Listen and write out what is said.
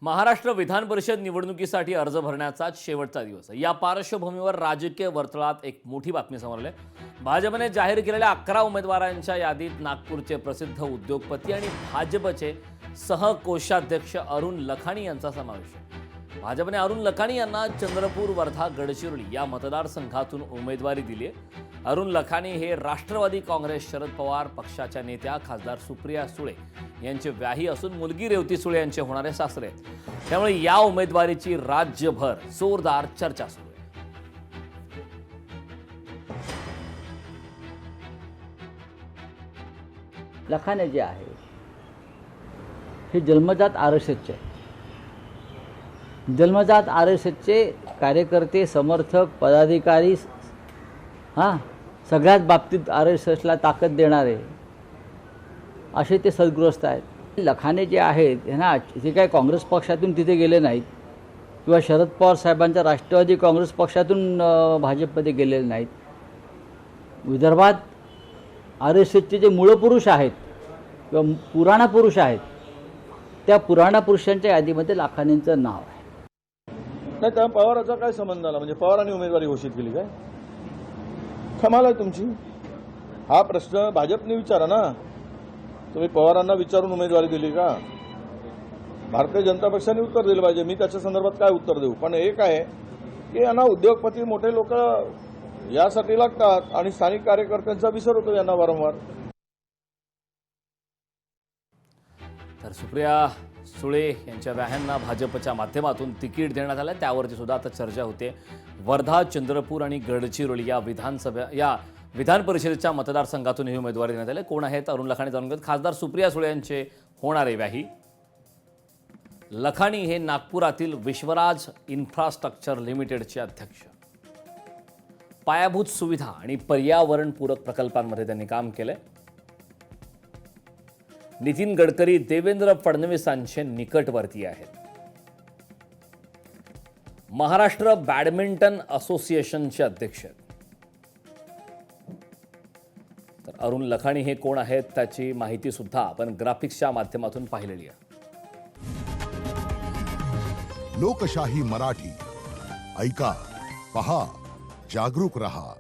महाराष्ट्र विधान परिषद निवडणुकीसाठी अर्ज भरण्याचा शेवटचा दिवस आहे। या पार्श्वभूमीवर राजकीय वर्तुळात एक मोठी बातमी समोर आली आहे। भाजपने जाहीर केलेल्या 11 उमेदवारांच्या यादीत नागपूरचे प्रसिद्ध उद्योगपती आणि भाजपचे सहकोषाध्यक्ष अरुण लखानी यांचा समावेश आहे। भाजपने अरुण लखानी यांना चंद्रपूर, वर्धा, गडचिरोली या मतदारसंघातून उमेदवारी दिली आहे। अरुण लखानी हे राष्ट्रवादी काँग्रेस, शरद पवार पक्षाच्या नेत्या खासदार सुप्रिया सुळे यांचे व्याही असून मुलगी रेवती सुळे यांचे होणारे सासरे आहेत। त्यामुळे या उमेदवारीची राज्यभर जोरदार चर्चा सुरू आहे। लखाने जे आहे हे जन्मजात आरएसएसचे जन्मजात आरएसएसचे कार्यकर्ते, समर्थक, पदाधिकारी सगळ्याच बाबतीत आरएसएसला ताकद देणारे असे ते सद्गृहस्थ आहेत। लखाने जे आहेत ना, जे काही काँग्रेस पक्षातून तिथे गेले नाहीत किंवा शरद पवार साहेबांच्या राष्ट्रवादी काँग्रेस पक्षातून भाजपमध्ये गेलेले नाहीत। विदर्भात आरएसएसचे जे मूळ पुरुष आहेत किंवा पुराणा पुरुष आहेत, त्या पुराणा पुरुषांच्या यादीमध्ये लखानींचं नाव आहे। नाही, त्या पवाराचा काय संबंध आला? म्हणजे पवारांनी उमेदवारी घोषित केली काय? कमाल आहे तुमची। हा प्रश्न भाजपने विचारा ना, तुम्ही पवारांना विचारून उमेदवारी दिली का? भारतीय जनता पक्षाने उत्तर दिलं पाहिजे। मी त्याच्या संदर्भात काय उत्तर देऊ? पण एक आहे की यांना उद्योगपती, मोठे लोक यासाठी लागतात आणि स्थानिक कार्यकर्त्यांचा विसर होतो यांना वारंवार। तर सुप्रिया सुळे यांच्या व्याह्यांना भाजपच्या माध्यमातून तिकीट देण्यात आलं, त्यावरती सुद्धा आता चर्चा होते। वर्धा, चंद्रपूर आणि गडचिरोली या विधान परिषदेच्या मतदारसंघातून ही उमेदवारी देण्यात आली। कोण आहेत अरुण लखानी जाणून घेत। खासदार सुप्रिया सुळे यांचे होणारे व्याही। लखानी हे नागपुरातील विश्वराज इन्फ्रास्ट्रक्चर लिमिटेडचे अध्यक्ष। पायाभूत सुविधा आणि पर्यावरणपूरक प्रकल्पांमध्ये त्यांनी काम केलंय। नितीन गडकरी, देवेंद्र फडणवीसांचे निकटवर्ती आहेत। महाराष्ट्र बॅडमिंटन असोसिएशनचे अध्यक्ष आहेत। तर अरुण लखानी हे कोण आहेत त्याची माहिती सुद्धा आपण ग्राफिक्सच्या माध्यमातून पाहिलेली आहे। लोकशाही मराठी ऐका, पहा, जागरूक रहा।